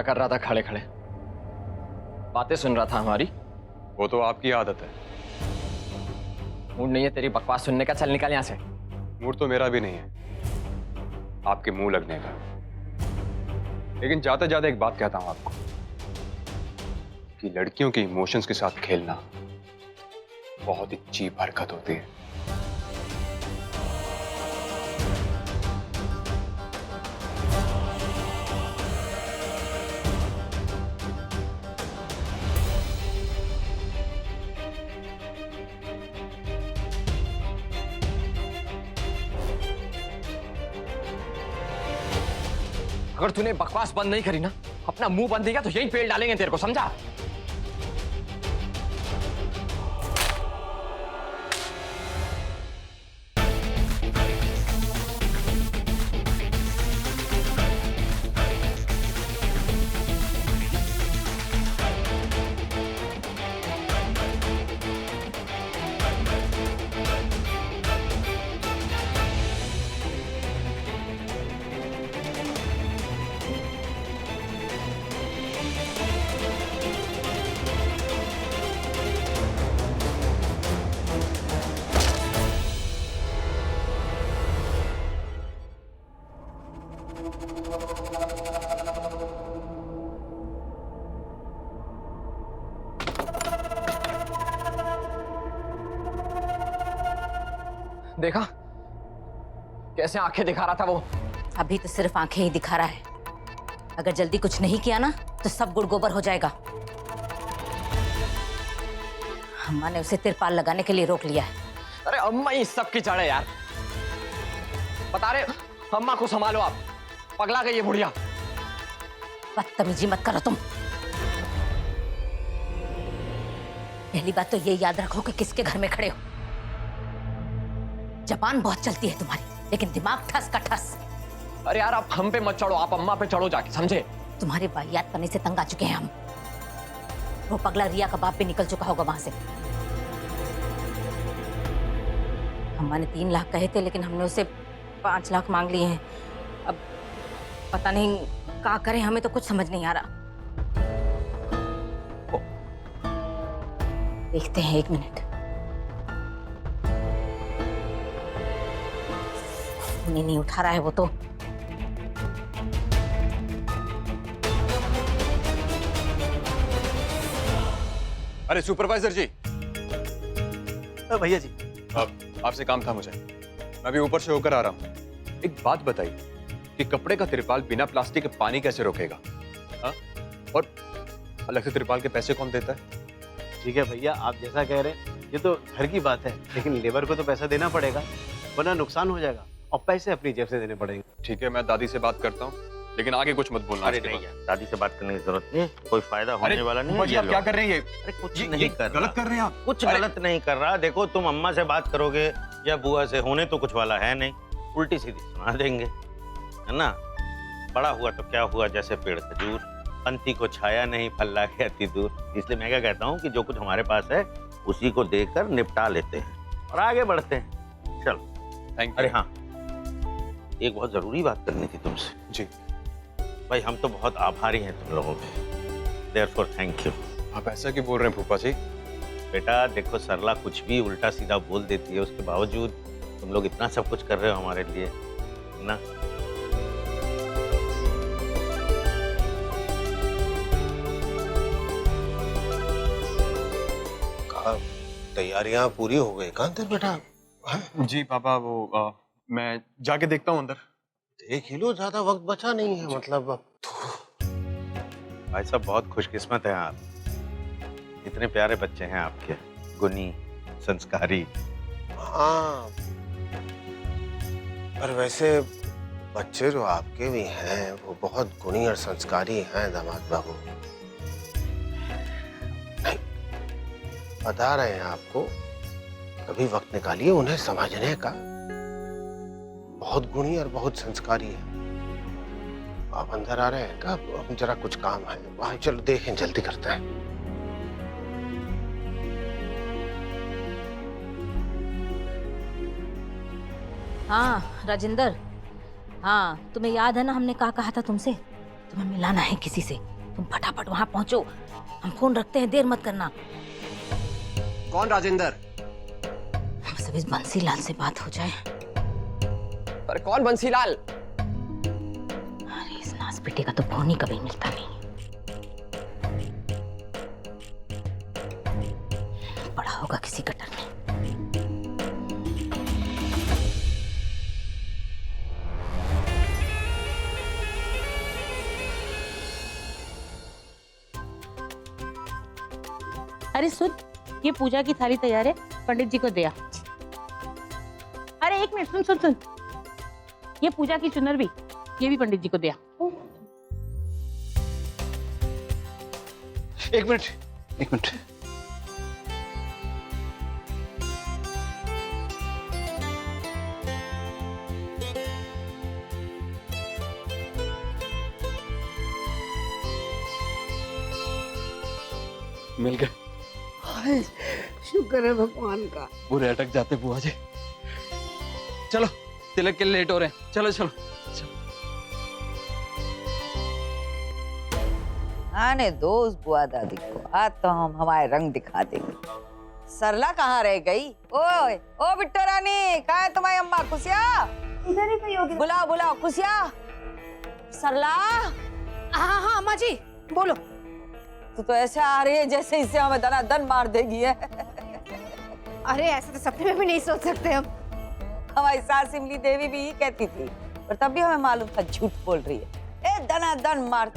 क्या कर रहा था खड़े खड़े? बातें सुन रहा था हमारी। वो तो आपकी आदत है। मूड नहीं है तेरी बकवास सुनने का, चल निकल यहाँ से। मूड तो मेरा भी नहीं है आपके मुंह लगने का। लेकिन जाते जाते एक बात कहता हूं आपको कि लड़कियों के इमोशंस के साथ खेलना बहुत ही चीप हरकत होती है। अगर तूने बकवास बंद नहीं करी ना, अपना मुंह बंद किया तो यहीं पेड़ डालेंगे तेरे को, समझा? देखा कैसे आंखें दिखा रहा था वो? अभी तो सिर्फ आंखें ही दिखा रहा है। अगर जल्दी कुछ नहीं किया ना तो सब गुड़ गोबर हो जाएगा। अम्मा ने उसे तिरपाल लगाने के लिए रोक लिया है। अरे अम्मा इस सब की जड़ है यार। बता रहे अम्मा को संभालो आप, पगला गई ये बुढ़िया। बदतमीजी मत करो तुम। पहली बात तो ये याद रखो कि किसके घर में खड़े हो। जबान बहुत चलती है तुम्हारी, लेकिन दिमाग ठस का ठस। अरे यार आप हम पे मत चढ़ो, आप अम्मा पे चढ़ो जाके, समझे? तुम्हारे वाहियात करने से तंग आ चुके हैं हम। वो पगला रिया का बाप भी निकल चुका होगा वहां से। अम्मा ने 3 लाख कहे थे, लेकिन हमने उसे 5 लाख मांग लिए हैं। अब पता नहीं क्या करें, हमें तो कुछ समझ नहीं आ रहा। देखते हैं, 1 मिनट। नहीं उठा रहा है वो तो। अरे सुपरवाइजर जी। भैया जी, आपसे काम था मुझे, मैं अभी ऊपर से होकर आ रहा हूँ। एक बात बताइए कि कपड़े का तिरपाल बिना प्लास्टिक के पानी कैसे रोकेगा? हाँ? और अलग से तिरपाल के पैसे कौन देता है? ठीक है भैया, आप जैसा कह रहे हैं ये तो घर की बात है, लेकिन लेबर को तो पैसा देना पड़ेगा, वरना नुकसान हो जाएगा और पैसे अपनी जेब से देने पड़ेंगे। ठीक है, मैं दादी से बात करता हूँ, लेकिन आगे कुछ मत बोलना। अरे नहीं यार, दादी से बात करने की जरूरत नहीं, कोई फायदा होने वाला नहीं है। आप क्या कर रहे हैं? अरे कुछ ये नहीं कर रहा। गलत कर रहे हैं आप। कुछ गलत नहीं कर रहा। देखो, तुम अम्मा से बात करोगे या बुआ से, होने तो कुछ वाला है नहीं, उल्टी सीधी सुना देंगे, है ना? बड़ा हुआ तो क्या हुआ, जैसे पेड़ खजूर, पंथी को छाया नहीं, फल ला के अति दूर। इसलिए मैं क्या कहता हूँ कि जो कुछ हमारे पास है उसी को देकर निपटा लेते हैं और आगे बढ़ते हैं। चलो। Thank you. अरे हाँ, एक बहुत जरूरी बात करनी थी तुमसे। जी भाई, हम तो बहुत आभारी हैं तुम लोगों के, देयरफॉर थैंक यू। आप ऐसा क्यों बोल रहे हैं फूफा जी? बेटा देखो, सरला कुछ भी उल्टा सीधा बोल देती है, उसके बावजूद तुम लोग इतना सब कुछ कर रहे हो हमारे लिए ना। तैयारियां पूरी हो गई कहाँ थे बेटा? जी पापा, वो मैं जाके देखता हूँ अंदर। देख ही लो, ज्यादा वक्त बचा नहीं है। मतलब भाई साहब, बहुत खुशकिस्मत हैं आप, इतने प्यारे बच्चे हैं आपके, गुणी, संस्कारी। हाँ, पर वैसे बच्चे जो आपके भी हैं वो बहुत गुणी और संस्कारी हैं दामाद बाबू। नहीं, बता रहे हैं आपको, कभी वक्त निकालिए उन्हें समझने का। बहुत गुणी और बहुत संस्कारी है। आप अंदर आ रहे हैं क्या? अब जरा कुछ काम है वहां, चलो देखें, जल्दी करते हैं। हाँ राजेंद्र, हाँ तुम्हें याद है ना, हमने कहा था तुमसे, तुम्हें मिलाना है किसी से। तुम फटाफट वहां पहुंचो, हम फोन रखते हैं, देर मत करना। कौन राजेंद्र? बस अभी बंसीलाल से बात हो जाए। अरे कौन बंसीलाल? अरे इस नास बेटे का तो फोन ही कभी मिलता नहीं। पड़ा होगा किसी गटर में। अरे सुन, ये पूजा की थाली तैयार है, पंडित जी को दिया। अरे एक मिनट, सुन सुन सुन, ये पूजा की चुनर भी, ये भी पंडित जी को दिया। एक मिनट। मिल गए। शुक्र है भगवान का। पूरे अटक जाते बुआ जी। चलो तिलक के लिए लेट हो रहे हैं, चलो चलो। आने दो उस बुआ दादी को, आज तो हम हमारे रंग दिखा देंगे। सरला कहाँ रह गई? ओए ओ बिट्टो रानी, कहाँ है तुम्हारी अम्मा? कुसिया इधर ही कहीं होगी। बुलाओ बुलाओ कुसिया। सरला, हाँ हाँ अम्मा जी बोलो। तू तो ऐसे आ रही है जैसे इससे हमें दनादन मार देगी है। अरे ऐसे तो सपने में भी नहीं सोच सकते हम। हमारी सास इमली देवी भी यही कहती थी, पर तब भी हमें मालूम था झूठ बोल रही है। ए दनादन मार।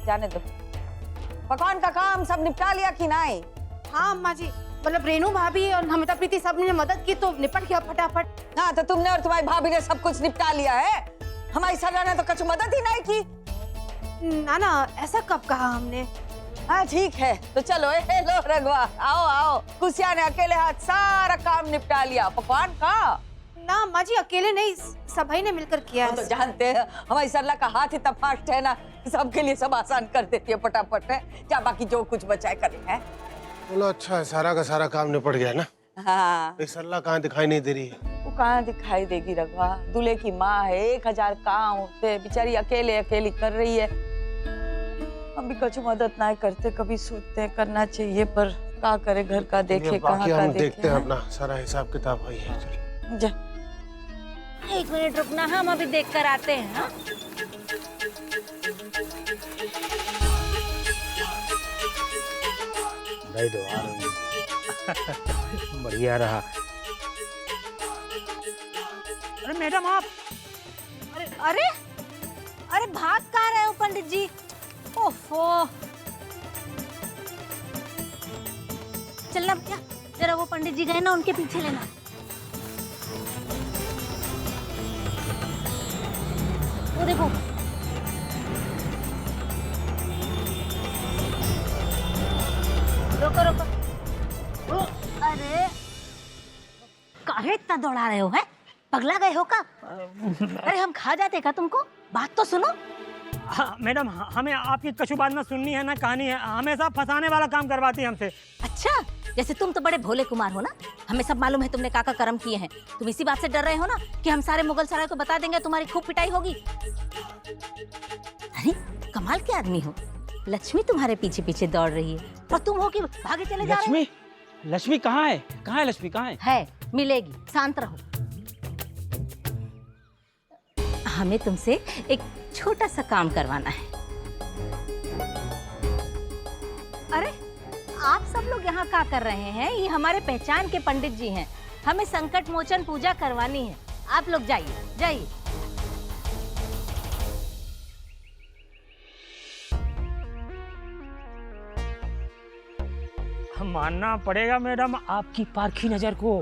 जाने दो, पकवान का काम सब निपटा लिया कि नहीं? हाँ अम्मा जी, मतलब रेनू भाभी और नमिता प्रीति सब ने मदद की तो निपट गया फटाफट। हाँ तो तुमने और तुम्हारी भाभी ने सब कुछ निपटा लिया है, हमारी सरला ने तो कुछ मदद ही नहीं की। ना ना, ऐसा कब कहा हमने? हाँ ठीक है, तो चलो ए लो रघुआ, आओ आओ। कुसिया ने अकेले हाथ सारा काम निपटा लिया, पकवान का। ना अम्मा जी अकेले नहीं, सभी ने मिलकर किया हम तो है। जानते हैं हमारी सरला का हाथ इतना फास्ट है ना, सबके लिए सब आसान कर देती है फटाफट है। क्या बाकी जो कुछ बचाए करे है। बोलो अच्छा है, सारा का सारा काम निपट गया ना। हाँ ये सरला कहाँ दिखाई नहीं दे रही है? वो कहाँ दिखाई देगी रघुआ, दूल्हे की माँ है, 1000 काम होते हैं, बेचारी अकेले अकेली कर रही है। हम भी कुछ मदद ना करते, कभी सोचते हैं करना चाहिए, पर क्या करे, घर का देखे कहाँ बाकी का हम देखे। देखते हैं, अपना सारा हिसाब किताब वही है। चलो। जा। एक मिनट रुकना, हम अभी देख कर आते हैं। हाँ? भाई दो आ रही बढ़िया रहा। अरे मैडम आप, अरे अरे भाग कहाँ रहे हो पंडित जी? ओफो, चलना भैया, जरा वो पंडित जी गए ना, उनके पीछे लेना। वो देखो, रोको रोको। अरे काहे इतना दौड़ा रहे हो? है पगला गए हो का? अरे हम खा जाते का तुमको? बात तो सुनो। हाँ मैडम, हमें आपकी कछु बात में सुननी है ना कहानी है, हमेशा फंसाने वाला काम करवाती है हमसे। अच्छा, जैसे तुम तो बड़े भोले कुमार हो ना, हमें सब मालूम है तुमने काका कर्म किए हैं। तुम इसी बात से डर रहे हो ना कि हम सारे मुगल सराय को बता देंगे, तुम्हारी खूब पिटाई होगी। अरे कमाल के आदमी हो, लक्ष्मी तुम्हारे पीछे पीछे दौड़ रही है और तुम हो कि भागे चले जा रहे हो। लक्ष्मी कहाँ है? कहाँ है लक्ष्मी? कहाँ है, मिलेगी, शांत रहो। हमें तुमसे एक छोटा सा काम करवाना है। अरे आप सब लोग यहाँ क्या कर रहे हैं? ये हमारे पहचान के पंडित जी हैं, हमें संकट मोचन पूजा करवानी है। आप लोग जाइए जाइए। मानना पड़ेगा मैडम आपकी पारखी नजर को।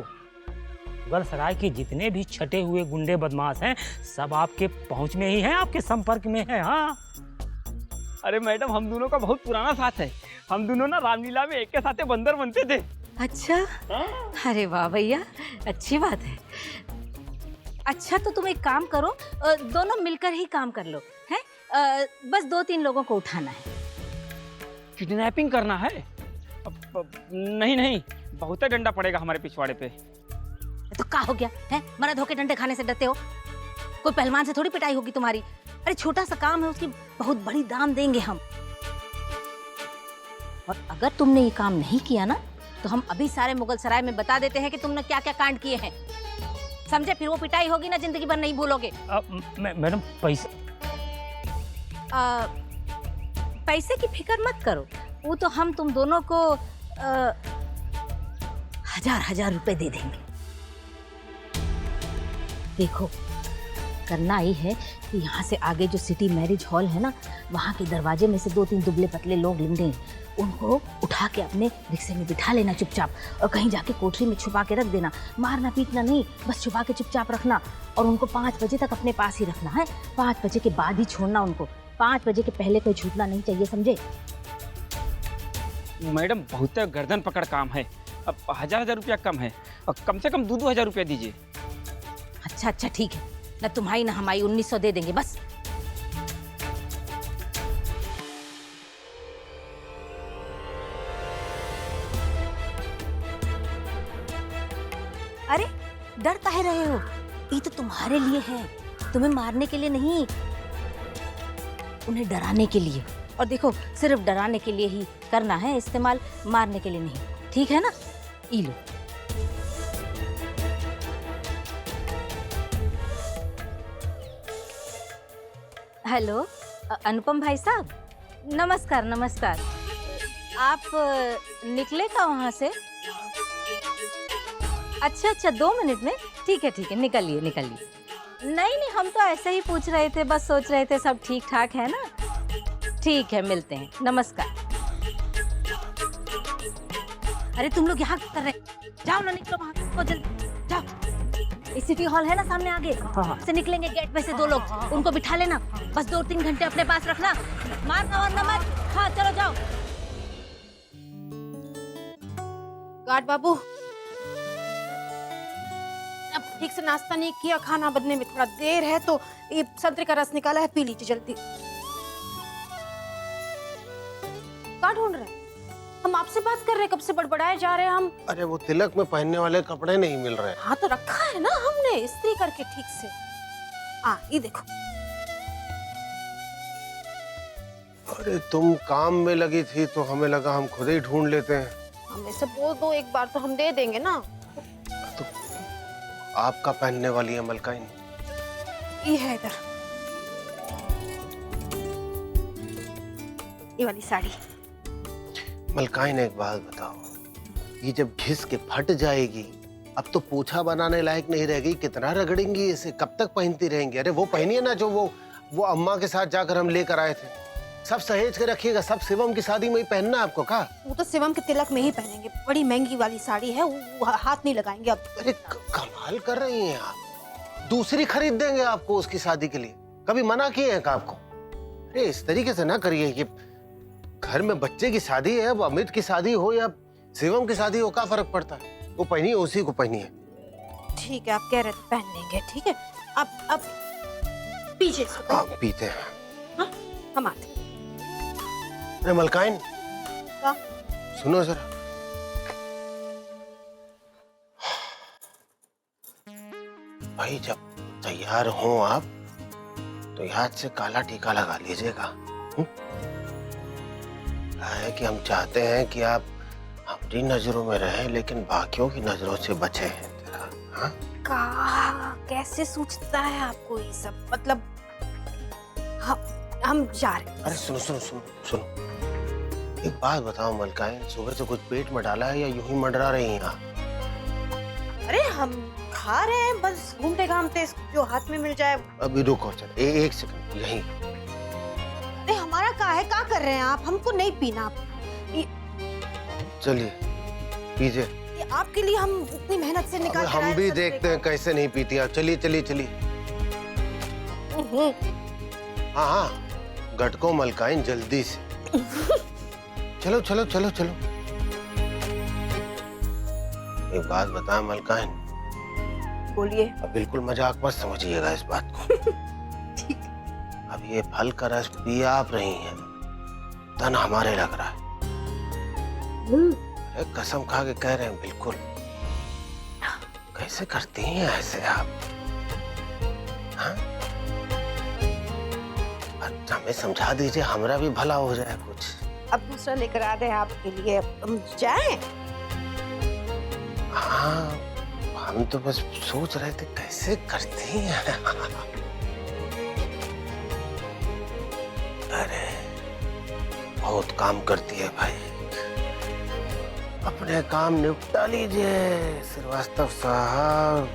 मुगल सराय के जितने भी छटे हुए गुंडे बदमाश हैं, सब आपके पहुंच में ही हैं, आपके संपर्क में हैं। हाँ अरे मैडम, हम दोनों का बहुत पुराना साथ है। हम दोनों ना रामलीला में एक के साथ बंदर बनते थे। अच्छा, अरे वाह भैया, अच्छी बात है। अच्छा तो तुम एक काम करो, दोनों मिलकर ही काम कर लो, हैं? बस 2-3 लोगों को उठाना है। किडनैपिंग करना है? नहीं नहीं, बहुत डंडा पड़ेगा हमारे पिछवाड़े पे। तो क्या हो गया है? मर्द होके डंडे खाने से डरते हो? कोई पहलवान से थोड़ी पिटाई होगी तुम्हारी। अरे छोटा सा काम है, उसकी बहुत बड़ी दाम देंगे हम। और अगर तुमने ये काम नहीं किया ना तो हम अभी सारे मुगल सराय में बता देते हैं कि तुमने क्या क्या कांड किए हैं। समझे? फिर वो पिटाई होगी ना, जिंदगी भर नहीं भूलोगे। मैडम पैसे पैसे की फिक्र मत करो, वो तो हम तुम दोनों को 1000 रुपए दे देंगे। देखो, करना ही है कि यहाँ से आगे जो सिटी मैरिज हॉल है ना, वहाँ के दरवाजे में से 2-3 दुबले पतले लोग मिलेंगे, उनको उठा के अपने रिक्शे में बिठा लेना चुपचाप, और कहीं जाके कोठरी में छुपा के रख देना। मारना पीटना नहीं, बस छुपा के चुपचाप रखना, और उनको 5 बजे तक अपने पास ही रखना है। 5 बजे के बाद ही छोड़ना उनको। 5 बजे के पहले कोई छूटना नहीं चाहिए, समझे? मैडम बहुत गर्दन पकड़ काम है, अब 1000 रुपया कम है, और कम से कम 2-2000 रुपया दीजिए। अच्छा ठीक है, ना तुम्हारी ना हमारी 1900 दे देंगे बस। अरे डर काहे रहे हो? ये तो तुम्हारे लिए है, तुम्हें मारने के लिए नहीं, उन्हें डराने के लिए। और देखो, सिर्फ डराने के लिए ही करना है इस्तेमाल, मारने के लिए नहीं, ठीक है ना? ई लो। हेलो, अनुपम भाई साहब, नमस्कार नमस्कार। आप निकले का वहाँ से? अच्छा 2 मिनट में? ठीक है, निकलिए। नहीं, हम तो ऐसे ही पूछ रहे थे, बस सोच रहे थे सब ठीक ठाक है ना। ठीक है, मिलते हैं, नमस्कार। अरे तुम लोग यहाँ कर रहे, जाओ ना, निकलो वहाँ, जल्दी जाओ। सिटी हॉल है ना सामने आगे, से निकलेंगे गेट पे से 2 लोग, उनको बिठा लेना, बस 2-3 घंटे अपने पास रखना, मारना वरना मत। हाँ चलो जाओ। गार्ड बाबू, अब ठीक से नाश्ता नहीं किया, खाना बनने में थोड़ा देर है, तो ये संतरे का रस निकाला है, पी लीजिए जल्दी। क्या ढूंढ रहे हैं? हम आपसे बात कर रहे हैं, कब से बड़बड़ाए जा रहे हैं हम। अरे वो तिलक में पहनने वाले कपड़े नहीं मिल रहे। हाँ तो रखा है ना हमने इस्त्री करके ठीक से। ये देखो। अरे तुम काम में लगी थी तो हमें लगा हम खुद ही ढूंढ लेते हैं। हमें से बोल दो एक बार तो हम दे देंगे ना। तो आपका पहनने वाली है मलकाइन? ये है इधर, ये वाली साड़ी। मलकाइन एक बात बताओ, ये जब घिस के फट जाएगी, अब तो पोछा बनाने लायक नहीं रहेगी, कितना रगड़ेंगी इसे, कब तक पहनती रहेंगी? अरे वो पहनिए ना जो वो अम्मा के साथ जाकर हम लेकर आए थे, सब सहेज के रखिएगा, सब शिवम की शादी में ही पहनना आपको। का वो तो शिवम के तिलक में ही पहनेंगे, बड़ी महंगी वाली साड़ी है, वो हाथ नहीं लगाएंगे अब। अरे कमाल कर रही हैं आप, दूसरी खरीद देंगे आपको उसकी शादी के लिए, कभी मना किए हैं का आपको? अरे इस तरीके से ना करिए, ये घर में बच्चे की शादी है, अब अमित की शादी हो या शिवम की शादी हो, क्या फर्क पड़ता है? वो पहनिए, उसी को पहनिए। ठीक है, आप कह रहे थे पहन लेंगे, ठीक है। अब पीछे से आप पीते हैं। हाँ, हम आते। अरे मलकाइन, सुनो जरा, भाई जब तैयार हो आप तो याद से काला टीका लगा लीजिएगा। है कि हम चाहते हैं कि आप हमारी नजरों में रहें, लेकिन बाकियों की नजरों से बचे हैं तेरा। हाँ? कैसे सूझता है आपको ये सब? मतलब हम जा रहे हैं। अरे सुनो, एक बात बताओ मलकाइन, सुबह से कुछ पेट में डाला है या यूं ही मंडरा रही हैं आप? अरे हम खा रहे हैं, बस घूमते घामते जो हाथ में मिल जाए। अभी रुको, चल एक सेकंड यहीं। अरे हमारा क्या है, क्या कर रहे हैं आप? हमको नहीं पीना। चलिए पीजिए। ये आपके लिए हम इतनी मेहनत से निकाल हम भी देखते हैं कैसे नहीं पीती आप। चलिए। हाँ, गटको मलकाइन जल्दी से। चलो। एक बात बता मलकाइन। बोलिए। अब बिल्कुल मजाक मत समझिएगा इस बात को। ठीक। अब ये फल का रस पी आप रही हैं, तन हमारे लग रहा है। अरे कसम खा के कह रहे हैं, बिल्कुल। कैसे करती हैं ऐसे आप? हाँ? हमें समझा दीजिए, हमारा भी भला हो जाए कुछ। अब दूसरा लेकर आ दे आपके लिए, अब हम जाएं? हाँ, हम तो बस सोच रहे थे कैसे करती हैं। अरे बहुत काम करती है भाई, अपने काम निपटा लीजिए श्रीवास्तव साहब।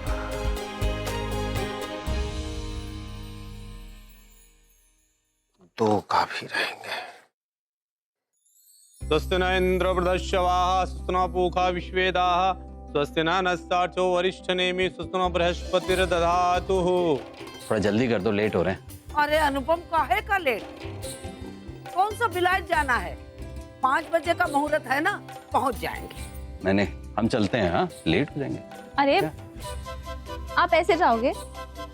दो काफी रहेंगे। स्वस्ति न इंद्र प्रदश्यवाः स्वस्ति न पूषा विश्वेदाः स्वस्ति न नस्तार्चो वरिष्ठ नेमि स्वस्ति न बृहस्पतिर्दधातु। थोड़ा जल्दी कर दो, लेट हो रहे हैं। अरे अनुपम, काहे का लेट? कौन सा विलायत जाना है? 5 बजे का मुहूर्त है ना, पहुंच जाएंगे। नहीं, हम चलते हैं। हाँ, लेट हो जाएंगे। अरे आप ऐसे जाओगे?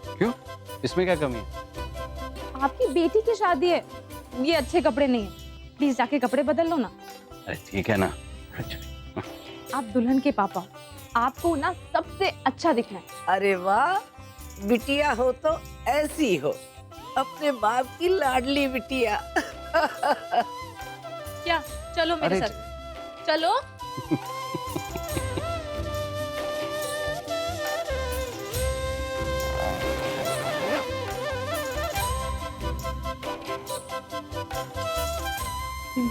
क्यों, इसमें क्या कमी है? आपकी बेटी की शादी है, ये अच्छे कपड़े नहीं है, प्लीज जाके कपड़े बदल लो ना। अरे ठीक है ना। आप दुल्हन के पापा, आपको ना सबसे अच्छा दिखना है। अरे वाह, बिटिया हो तो ऐसी हो, अपने बाप की लाडली बिटिया। क्या, चलो मेरे साथ चलो।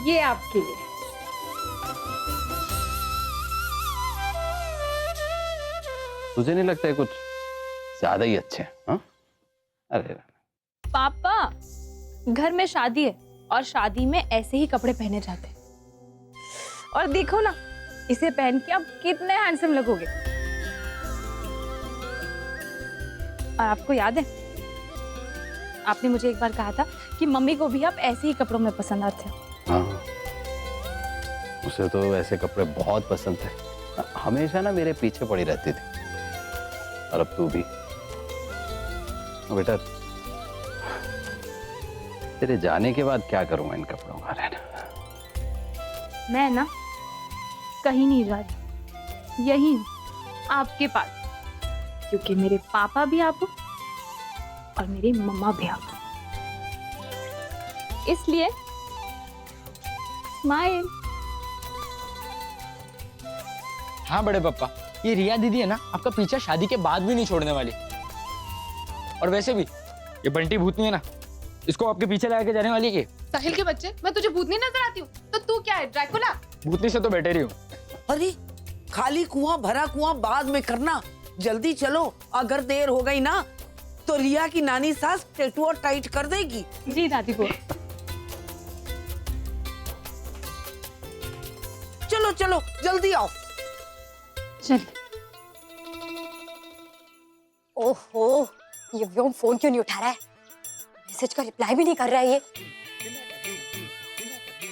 ये आपके लिए। तुझे नहीं लगता है कुछ ज्यादा ही अच्छे हैं? हाँ? अरे पापा, घर में शादी है और शादी में ऐसे ही कपड़े पहने जाते हैं। और देखो ना, इसे पहन के आप कितने हैंडसम लगोगे। और आपको याद है, आपने मुझे एक बार कहा था कि मम्मी को भी आप ऐसे ही कपड़ों में पसंद आते हो। हाँ, उसे तो ऐसे कपड़े बहुत पसंद थे, हमेशा ना मेरे पीछे पड़ी रहती थी। और अब तू भी। बेटा, तेरे जाने के बाद क्या करूंगा इन कपड़ों का रहना? मैं ना कहीं नहीं जा रही, यही हूँ आपके पास, क्योंकि मेरे पापा भी आप हो और मेरी मम्मा भी आप हो। इसलिए स्माइल। हाँ बड़े पापा, ये रिया दीदी है ना, आपका पीछा शादी के बाद भी नहीं छोड़ने वाली। और वैसे भी ये बंटी भूतनी है ना, इसको आपके पीछे लगा के जाने वाली है। साहिल के बच्चे, मैं तुझे भूतनी नजर आती हूँ तो तू क्या है, ड्रैकुला? भूतनी से तो बेटर ही हूँ। अरे खाली कुआं भरा कुआं बाद में करना, जल्दी चलो, अगर देर हो गई ना तो रिया की नानी सास टेटू टाइट कर देगी। जी दादी को। चलो चलो जल्दी आओ। चलिए। ओहो, ये व्योम फोन क्यों नहीं उठा रहा है? मैसेज का रिप्लाई भी नहीं कर रहा है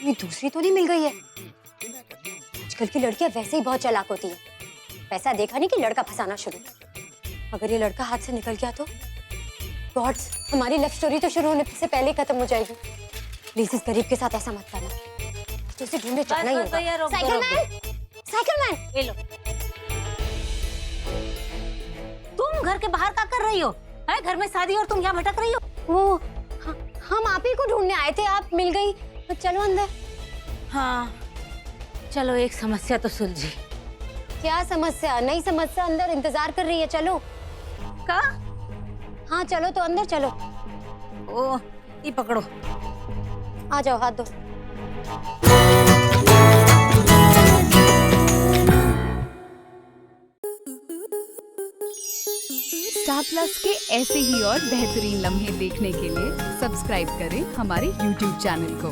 ये दूसरी तो नहीं मिल गई है? आजकल की लड़कियां वैसे ही बहुत चालाक होती है। पैसा देखा नहीं कि लड़का फंसाना शुरू। अगर ये लड़का हाथ से निकल गया तो गॉड्स, हमारी लव स्टोरी तो शुरू होने से पहले ही खत्म हो जाएगी। प्लीज इस गरीब के साथ ऐसा मत करना, तो उसे ढूंढने जाना ही होगा। साइकिल मैन, साइकिल मैन, ले लो। तुम घर के बाहर क्या कर रही हो? है घर में शादी और तुम यहाँ भटक रही हो? वो हम आप ही को ढूंढने आए थे, आप मिल गई तो चलो अंदर। हाँ चलो, एक समस्या तो सुलझी। क्या समस्या? नई समस्या अंदर इंतजार कर रही है। चलो। का? हाँ चलो तो अंदर चलो। ओ, ये पकड़ो। आ जाओ, हाथ दो। स्टार प्लस के ऐसे ही और बेहतरीन लम्हे देखने के लिए सब्सक्राइब करें हमारे YouTube चैनल को।